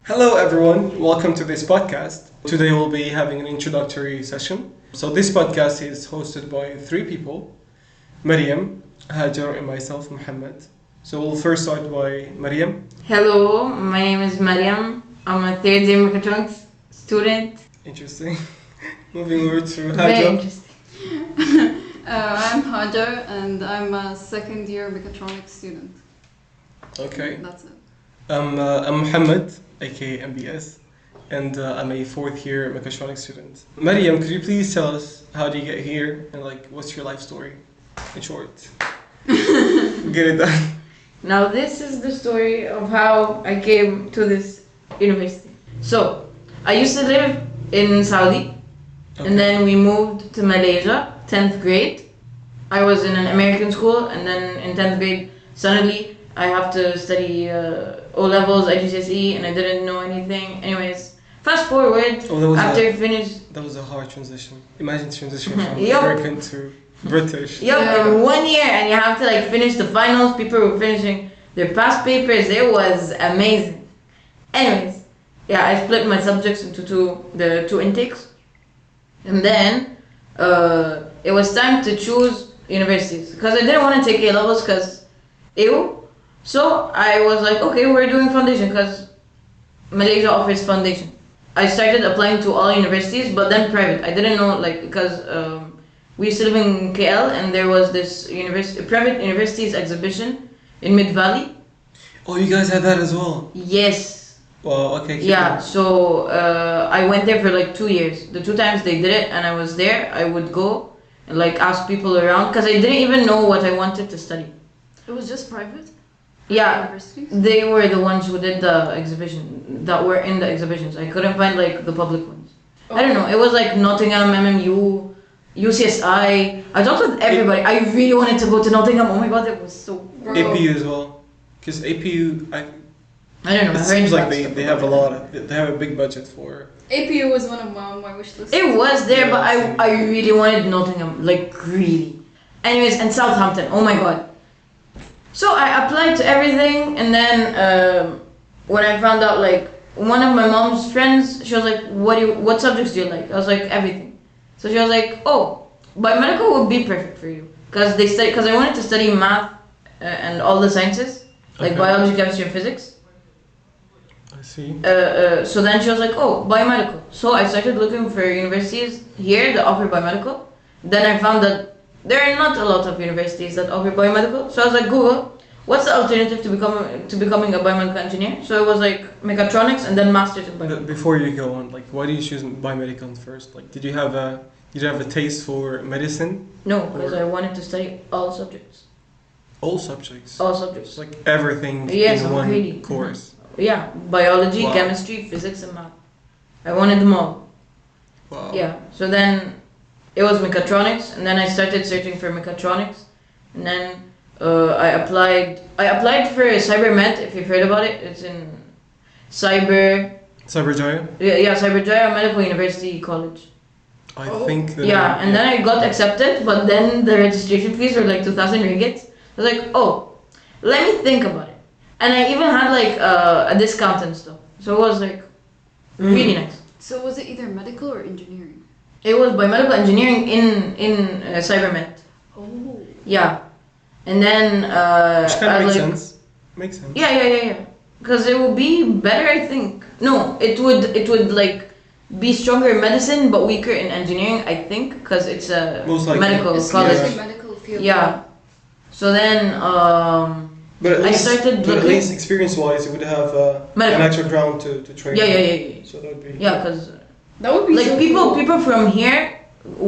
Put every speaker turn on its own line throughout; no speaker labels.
Hello, everyone. Welcome to this podcast. Today we'll be having an introductory session. So this podcast is hosted by three people: Mariam, Hajar, and myself, Muhammad. So we'll first start by Mariam.
Hello, my name is Mariam. I'm a third year mechatronics student.
Interesting. Moving over to
Very
Hajar.
interesting.
I'm Hajar and I'm a second year mechatronics student.
Okay.
That's it.
I'm Muhammad, aka MBS, and I'm a fourth year mechatronics student. Mariam, could you please tell us how do you get here and what's your life story, in short? Get it done.
Now this is the story of how I came to this university. So, I used to live in Saudi,
Okay.
and then we moved to Malaysia, 10th grade. I was in an American school, and then in 10th grade, suddenly I have to study O-levels, IGCSE, and I didn't know anything. Anyways, fast forward, after I finished...
That was a hard transition. Imagine transition from
Yup.
American to British.
Yup,
Yeah.
in 1 year, and you have to finish the finals. People were finishing their past papers. It was amazing. Anyways, yeah, I split my subjects into the two intakes, and then it was time to choose universities because I didn't want to take A levels because ew. So I was like, okay, we're doing foundation because Malaysia offers foundation. I started applying to all universities, but then private. I didn't know because we used to live in KL and there was this private universities exhibition in Mid Valley.
Oh, you guys had that as well?
Yes.
Well, okay. keep
Yeah.
going.
So I went there for 2 years. The 2 times they did it and I was there, I would go and ask people around because I didn't even know what I wanted to study.
It was just private?
Yeah.
Universities?
They were the ones who did the exhibition, that were in the exhibitions. I couldn't find the public ones. I don't know. It was Nottingham, MMU, UCSI. I talked with everybody. I really wanted to go to Nottingham. Oh my god, it was so.
Bro.
APU as well. Because APU,
I don't know.
it
I
seems
heard
like
bad stuff
they have a
about
lot of, they have a big budget for.
APU was one of my wish lists.
It was there, but
Yeah,
I really wanted Nottingham, really. Anyways, and Southampton. Oh my god. So I applied to everything, and then when I found out, one of my mom's friends, she was like, "What subjects do you like?" I was like, "Everything." So she was like, "Oh, biomedical would be perfect for you, because I wanted to study math and all the sciences,
Okay.
biology, chemistry, and physics."
I see.
So then she was like, "Oh, biomedical." So I started looking for universities here that offer biomedical. Then I found that there are not a lot of universities that offer biomedical. So I was like, Google, what's the alternative to becoming a biomedical engineer? So it was mechatronics and then masters in
But
biomedical.
before you go on, why do you choose biomedical first? Did you have a taste for medicine?
No, because I wanted to study all subjects.
All subjects.
All subjects.
It's everything
Yes,
in one
really.
course.
Yeah, biology,
Wow.
chemistry, physics, and math. I wanted them all.
Wow.
Yeah. So then it was mechatronics, and then I started searching for mechatronics, and then I applied. I applied for CyberMed. If you've heard about it, it's in
Cyberjaya?
Cyberjaya Medical University College.
I
Oh.
think that.
Yeah, and then I got accepted, but then the registration fees were 2,000 ringgit. I was like, oh, let me think about it, and I even had a discount and stuff, so it was really nice.
So was it either medical or engineering?
It was biomedical engineering in CyberMed.
Oh.
Yeah, and then
Which kind
I
of makes
like-
sense. Makes sense.
Yeah. Because it would be better, I think. No, it would be stronger in medicine but weaker in engineering, I think, because it's a
Most likely.
medical
It's
college.
mostly medical field.
Yeah. So then
But at
I
least,
started
but at
looking-
least experience-wise, you would have an
Medical.
actual ground to train.
yeah.
So that would be.
Yeah, because
That would be so
people
cool.
from here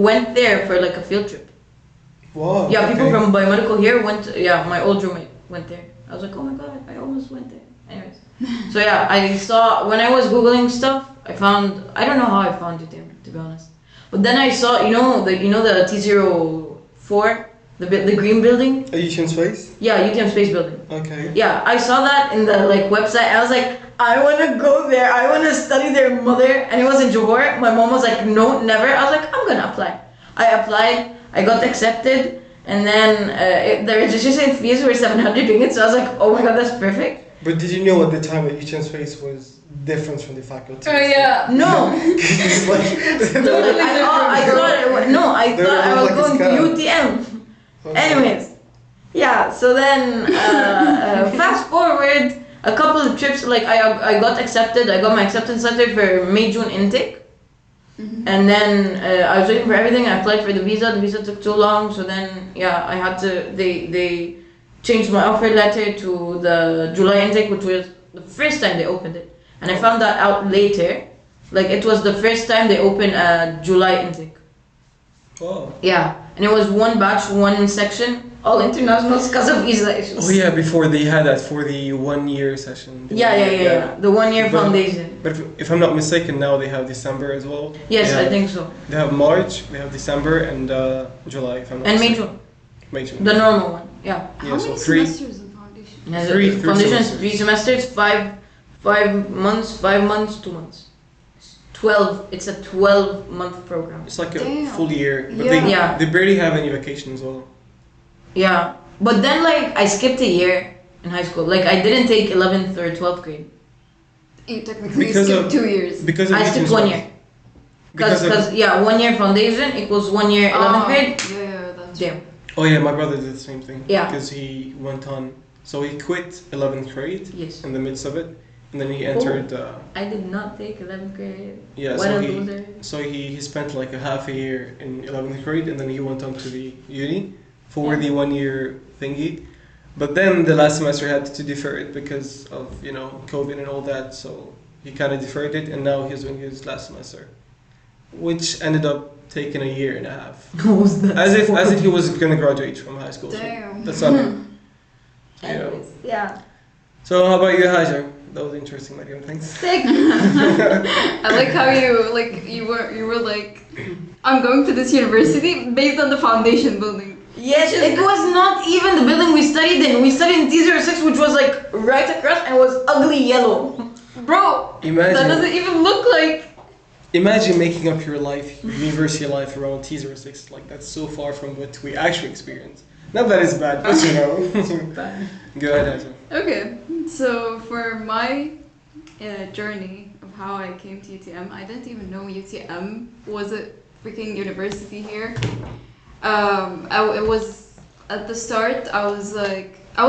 went there for a field trip.
Wow.
Yeah, people
okay.
from biomedical here went. My old roommate went there. I was like, oh my god, I almost went there. Anyways, so yeah, I saw when I was googling stuff, I found. I don't know how I found it there, to be honest. But then I saw, the T04, the green building.
Asian space.
Yeah, UTM Space Building.
Okay.
Yeah, I saw that in the website. I was like, I want to go there. I want to study their mother. And it was in Johor. My mom was like, no, never. I was like, I'm gonna apply. I applied. I got accepted. And then the registration fees were 700 ringgit. So I was like, oh my god, that's perfect.
But did you know at the time that UTM's face was different from the faculty?
Oh yeah.
No.
It's like,
I
They
thought I
look
was
like a
going to
scam.
UTM.
okay.
Anyways, yeah. So then, fast forward a couple of trips. Like I got accepted. I got my acceptance letter for May-June intake, and then I was waiting for everything. I applied for the visa. The visa took too long. So then, yeah, I had to. They changed my offer letter to the July intake, which was the first time they opened it. And I found that out later. Like it was the first time they opened a July intake.
Oh.
Yeah, and it was one batch, one section, all internationals because of visa issues.
Oh yeah, before they had that for the 1 year session.
Yeah. The 1 year
But-
foundation.
But if I'm not mistaken, now they have December as well.
Yes,
They
I
have-
think so.
They have March, they have December, and July. If I'm not
And May
mistaken.
June,
May June.
the normal one. Yeah.
How
Yeah, so
many
three.
semesters in foundation?
Yeah, the
Three
foundation is
semesters.
3 semesters, 5 months, 5 months, 2 months. 12. It's a 12-month program.
It's like a
Damn.
full year, but
Yeah.
Yeah.
they barely have any vacation as well.
Yeah, but then like I skipped a year in high school. Like I didn't take 11th or 12th grade.
You technically
Because
skipped
of-
2 years.
Because of
I skipped
UTM's
1
one.
year.
Because of,
Because yeah, 1 year foundation equals 1 year 11th grade.
Yeah, that's
Damn.
oh yeah, my brother did the same thing.
Yeah.
Because he went on, so he quit 11th grade
Yes.
in the midst of it, and then he entered.
I did not take 11th grade.
Yeah,
What
so
a
he
loser.
so he spent like a half a year in 11th grade, and then he went on to the uni for
Yeah.
the 1 year thingy. But then the last semester had to defer it because of COVID and all that. So he kind of deferred it, and now he's doing his last semester, which ended up taking a year and a half.
What was that?
As if he was gonna graduate from high school. So
Damn.
that's not. You know.
Anyways, yeah.
So how about you, Hajar? That was interesting, Mariam. Thanks.
Sick.
I like how you were like, I'm going to this university based on the foundation building.
Yes, it was not even the building we studied in. We studied in T06, which was like right across and was ugly yellow.
Bro,
Imagine.
that doesn't even look like.
Imagine making up your life, your university life around T06. Like that's so far from what we actually experience. Not that it's bad, but Go ahead, Hajar.
Okay, so for my journey of how I came to UTM, I didn't even know UTM was a freaking university here. It was at the start. I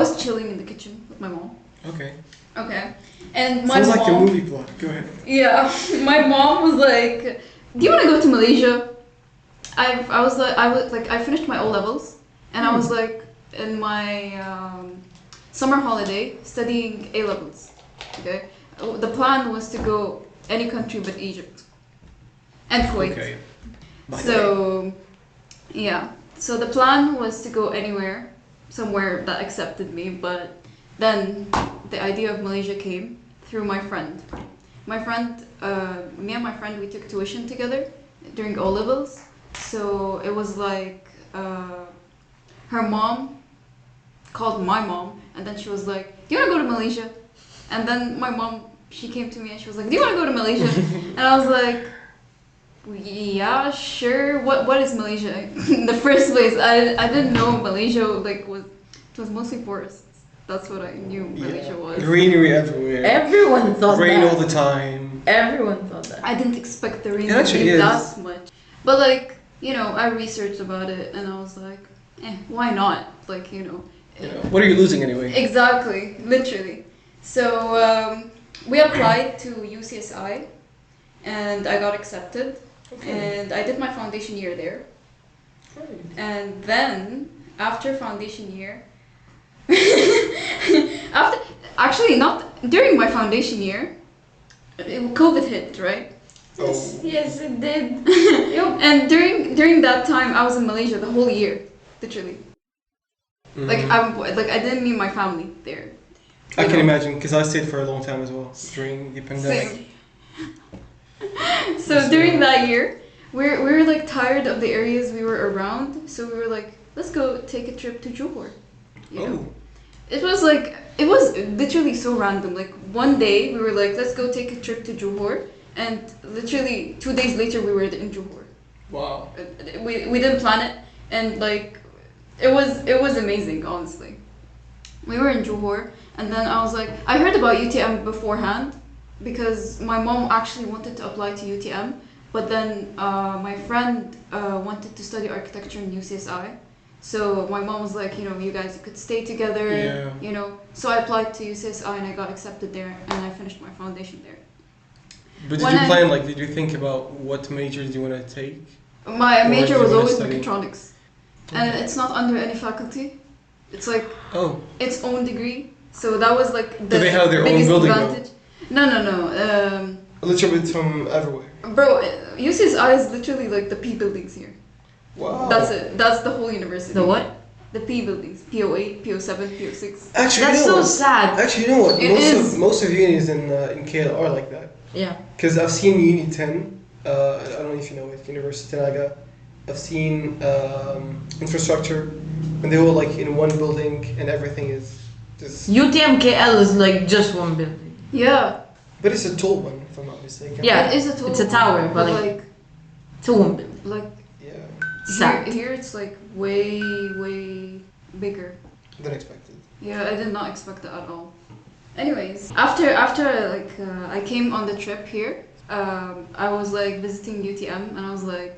was chilling in the kitchen with my mom.
Okay.
Okay, and my
Sounds
mom.
like a movie plot. Go ahead.
Yeah, my mom was like, "Do you want to go to Malaysia?" I finished my O levels, and I was like in my summer holiday studying A levels. Okay, the plan was to go any country but Egypt and Kuwait.
Okay. By the way.
So, yeah. So the plan was to go anywhere, somewhere that accepted me, but then the idea of Malaysia came through my friend. Me and my friend, we took tuition together during O levels. So it was like her mom called my mom, and then she was like, "Do you want to go to Malaysia?" And then my mom, she came to me and she was like, "Do you want to go to Malaysia?" And I was like, yeah, sure. What is Malaysia? In the first place, I didn't know Malaysia it was mostly forests. That's what I knew Malaysia was.
Greenery everywhere.
Everyone thought
Rain
that.
all the time.
Everyone thought that.
I didn't expect the rain
It
to
actually
be
is.
that much. But like, I researched about it and I was like, why not? Like,
What are you losing anyway?
Exactly, literally. So we applied to UCSI and I got accepted. And I did my foundation year there. And then after foundation year, actually not during my foundation year, COVID hit, right?
Yes, it did.
And during that time, I was in Malaysia the whole year, literally. Like I didn't meet my family there.
I can imagine because I stayed for a long time as well during the pandemic.
Same. So during that year, we were like tired of the areas we were around, so we were like, let's go take a trip to Johor.
Oh.
It was literally so random. Like one day we were like, let's go take a trip to Johor, and literally 2 days later we were in Johor.
Wow.
We didn't plan it, and like it was amazing, honestly. We were in Johor, And then I was like, I heard about UTM beforehand because my mom actually wanted to apply to UTM, but then my friend wanted to study architecture in UCSI. So my mom was like, you guys you could stay together, So I applied to UCSI and I got accepted there, and I finished my foundation there.
But did you think about what majors do you want to take?
My
Or
major
do you
was
wanna
always
study?
mechatronics, and it's not under any faculty. It's like its own degree. So that was like the
Do they have their own
biggest
building
advantage. No.
A little bit from everywhere.
Bro, UCSI is literally like the P buildings here.
Wow.
That's it. That's the whole university.
The what?
The P buildings. PO8, PO7, PO6.
Actually,
That's
you know
so
what?
sad.
Actually, you know what?
It is.
Most of unis in KL are like that.
Yeah.
Because I've seen Uni 10. I don't know if you know it. University Naga. I've seen infrastructure, and they're all like in one building, and everything is just.
UTM KL is like just one building.
Yeah.
But it's a tall one, if I'm not mistaken.
Yeah.
It is a tall
It's a tower,
one,
but
but
like it's a one building.
like
Yeah.
Sad.
here it's like way bigger.
Than expected.
Yeah, I did not expect that at all. Anyways, after I came on the trip here, I was like visiting UTM and I was like,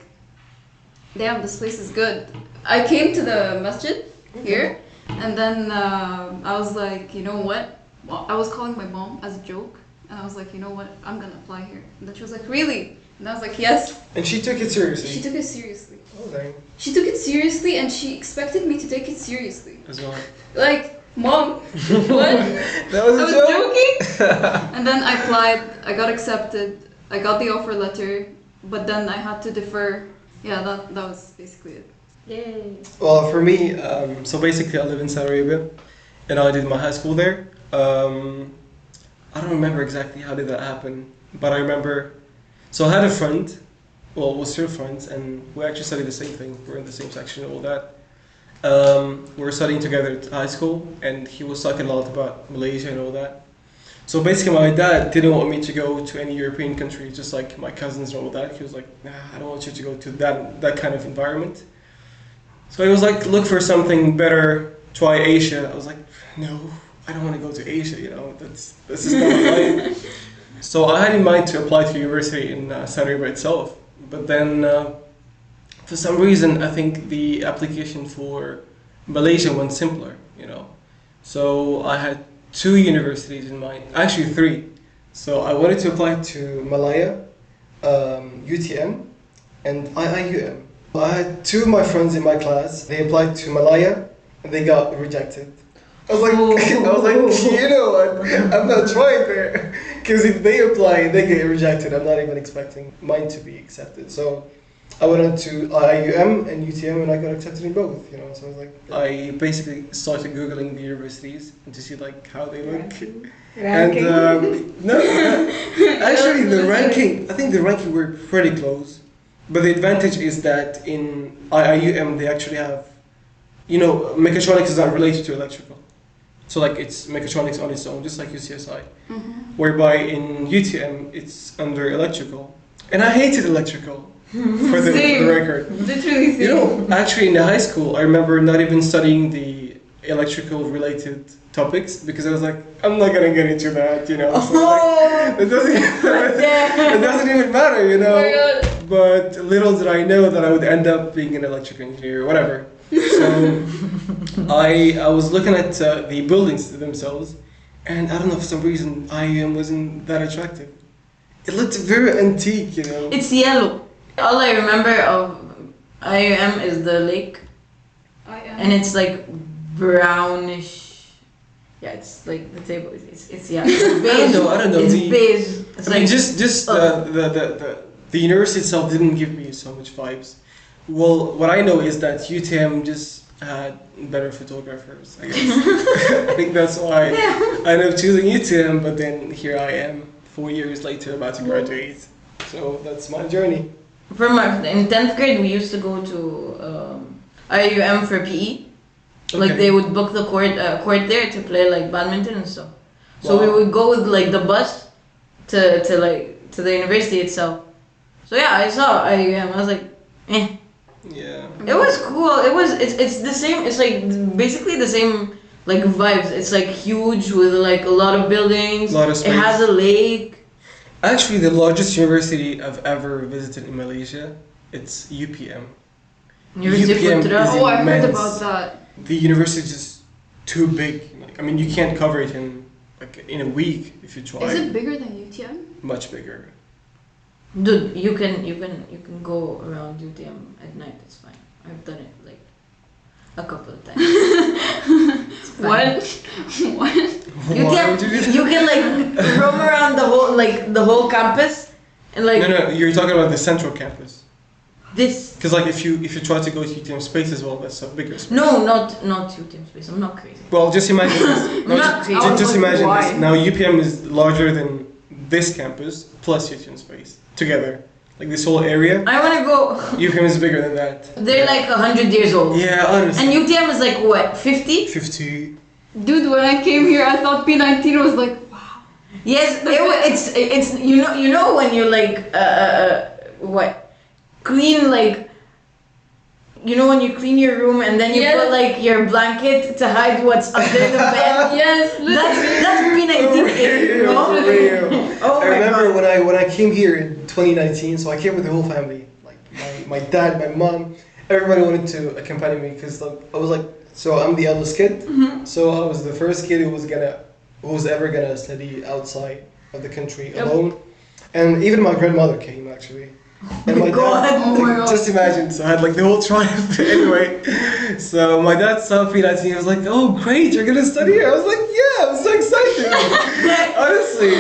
damn, this place is good. I came to the masjid here, and then I was like, you know what? Well, I was calling my mom as a joke, and I was like, you know what? I'm gonna apply here. And then she was like, really? And I was like, yes.
And she took it seriously.
She took it seriously.
Oh, dang.
She took it seriously, and she expected me to take it seriously.
As well.
Like, mom, what?
That was
I
a
was
joke?
joking. And then I applied. I got accepted. I got the offer letter, but then I had to defer. Yeah, that was basically it.
Yay.
Well, for me, so basically I live in Saudi Arabia, and I did my high school there. I don't remember exactly how did that happen, but I remember. So I had a friend, well, we're still friends, and we actually studied the same thing. We're in the same section and all that. We were studying together at high school, and he was talking a lot about Malaysia and all that. So basically, my dad didn't want me to go to any European country, just like my cousins and all that. He was like, nah, I don't want you to go to that kind of environment. So he was like, look for something better, try Asia. I was like, no, I don't want to go to Asia, this is not my life. So I had in mind to apply to university in Saudi Arabia itself, but then for some reason I think the application for Malaysia went simpler, So I had 2 universities in mind, actually 3. So I wanted to apply to Malaya, UTM, and IIUM. I had 2 of my friends in my class. They applied to Malaya, and they got rejected. I was like, you know what? I'm not trying there, because if they apply and they get rejected, I'm not even expecting mine to be accepted. So I went on to IIUM and UTM, and I got accepted in both. So I was like, I basically started googling the universities and to see like how they look. And no, actually the ranking. I think the ranking were pretty close, but the advantage is that in IIUM they actually have, mechatronics is not related to electrical. So like it's mechatronics on its own, just like UCSI.
Mm-hmm.
Whereby in UTM it's under electrical, and I hated electrical. For the record.
Literally same.
Actually in the high school, I remember not even studying the electrical related topics because I was like, I'm not gonna get into that, So like, it doesn't even matter,
Oh my God.
But little did I know that I would end up being an electrical engineer or whatever. So I was looking at the buildings themselves, and I don't know, for some reason IM wasn't that attractive. It looked very antique,
It's yellow. All I remember of IUM is the lake, and it's like brownish. Yeah, it's like the table. It's beige.
I don't know.
It's beige. It's
I mean, just the university itself didn't give me so much vibes. Well, what I know is that UTM just had better photographers, I guess. I think that's why I ended up choosing UTM, but then here I am 4 years later about to graduate. So that's my journey.
In 10th grade, we used to go to IUM for PE. Like
Okay.
they would book the court there to play like badminton and stuff. So
Wow.
we would go with like the bus to the university itself. So yeah, I saw IUM. I was like,
Yeah.
It was cool. It's the same. It's like basically the same like vibes. It's like huge with like a lot of buildings.
A lot of
It
space.
has a lake.
Actually, the largest university I've ever visited in Malaysia, it's UPM.
University of
UPM
Putra.
is
Oh, I heard
immense.
about that.
The university is just too big. Like, I mean, you can't cover it in a week if you try.
Is it bigger than UTM?
Much bigger?
Dude, you can go around UTM at night. It's fine. I've done it like a couple of times. It's fine.
What? What?
You
Why
can
would you do that?
you can like roam around the whole campus and like
No, you're talking about the central campus.
this.
Because like if you try to go to UTM space as well, that's a bigger space.
No, not UTM space. I'm not crazy.
Well, just imagine this. No,
Not
ju-
crazy.
ju- just imagine
Why?
this. Now UPM is larger than this campus plus UTM space together. Like this whole area,
I wanna go.
UPM is bigger than that.
They're like 100 years old.
Yeah, honestly.
And UTM is like what, 50?
50.
Dude, when I came here, I thought P19 was like, wow.
Yes, it's you know when you like what clean like. You know when you clean your room and then you
Yes.
put like your blanket to hide what's under the bed.
Yes,
That's P19 age, you know?
For real.
Oh
I
my
remember
god.
when I came here in 2019, so I came with the whole family, like my dad, my mom, everybody wanted to accompany me because like, I was like, so I'm the eldest kid, so I was the first kid who was ever gonna study outside of the country
Yep.
alone, and even my grandmother came actually. And my
God.
dad,
Oh my God.
just imagine, so I had like the whole tribe anyway. So my dad saw P19, he was like, "Oh great, you're gonna study here." I was like, "Yeah, I'm so excited." Honestly,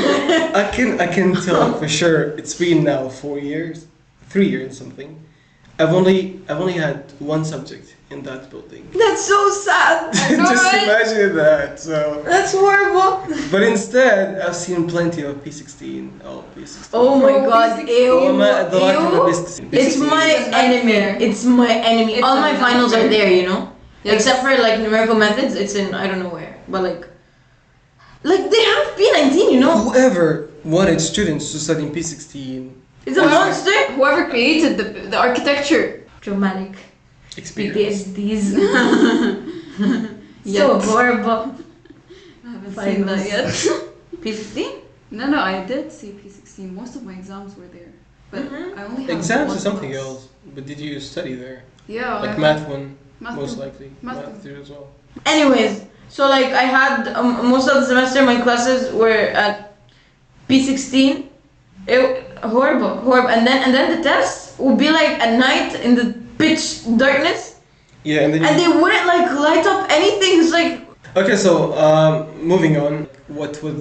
I can tell for sure. It's been now 4 years, 3 years something. I've only had one subject in that building.
That's so sad.
Just
right?
imagine that. So,
That's horrible.
but instead, I've seen plenty of P16. Oh, P16.
Oh my
Oh,
god,
P16.
ew.
وما أدراك ما
Ew.
P16.
It's my
It's a
enemy.
nightmare.
It's my enemy.
It's
All
a
my finals are
nightmare.
there, you know?
Yes.
Except for like numerical methods, it's in I don't know where. But like they have P19, you know?
Whoever wanted students to study in P16.
It's a monster.
Whoever created the architecture.
Traumatic.
Experience.
PTSDs.
Yes.
So horrible.
I haven't seen
Finals.
that yet.
P16?
No, I did see P16. Most of my exams were there. But
Mhm.
I only have
Exams
one
is something
class.
else. But did you study there?
Yeah.
Like
I
math one,
Math
most
two.
likely.
Math
Math
two.
two as well.
Anyways, so like I had most of the semester my classes were at P16. Horrible. And then the tests would be like at night in the pitch darkness,
Yeah, and then
and they wouldn't like light up anything. It's like
okay, so moving on. What was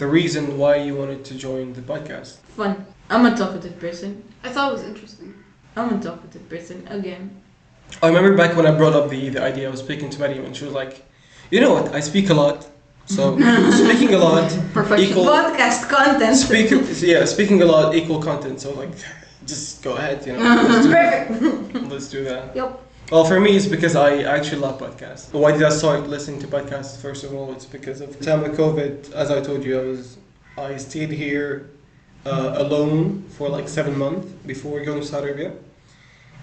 the reason why you wanted to join the podcast?
fun. I'm a talkative person.
I thought it was interesting.
I'm a talkative person again.
I remember back when I brought up the idea. I was speaking to Maryam, and she was like, "You know what? I speak a lot. So speaking a lot
Perfection.
equal
Podcast content.
speaking a lot equal content. So like, just go ahead. You know,
Perfect.
let's do that."
Yep.
Well, for me, it's because I actually love podcasts. Why did I start listening to podcasts? First of all, it's because of the time of COVID. As I told you, I stayed here alone for like 7 months before going to Saudi Arabia.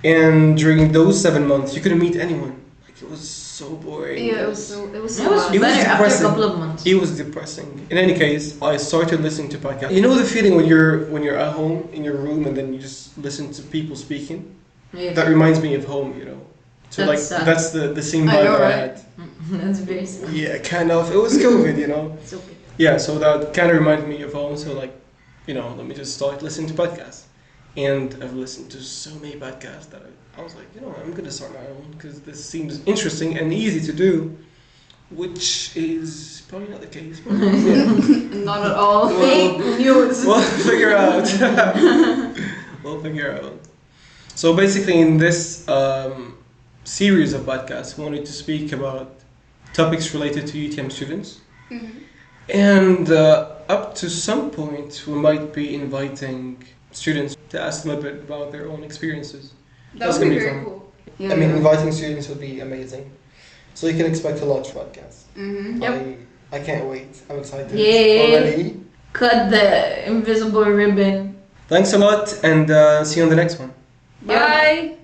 And during those 7 months, you couldn't meet anyone. Like it was so boring.
Yeah, it was so
It was
bad.
It was
better after a
depressing.
couple of months.
It was depressing. In any case, I started listening to podcasts. You know the feeling when you're at home in your room and then you just listen to people speaking.
Yeah.
That reminds me of home. You know. So
That's
like
sad.
that's the same
I
vibe
know,
I
right?
had.
That's very sad.
Yeah, kind of. It was COVID, you know.
It's okay.
Yeah, so that kind of reminded me of home. So like, you know, let me just start listening to podcasts. And I've listened to so many podcasts that I was like, you know, I'm gonna start my own because this seems interesting and easy to do, which is probably not the case. But yeah,
Not at all.
Fake news.
we'll figure out. We'll figure out. So basically, in this series of podcasts, we wanted to speak about topics related to UTM students.
Mhm.
And up to some point, we might be inviting students to ask them a bit about their own experiences.
That
That's
would be
gonna be
very
fun.
cool. Yeah.
I mean, inviting students would be amazing. So you can expect a lot of podcasts.
Mm-hmm.
Yep.
I can't wait. I'm excited
Yay.
already.
Cut the invisible ribbon.
Thanks a lot, and see you on the next one.
Bye.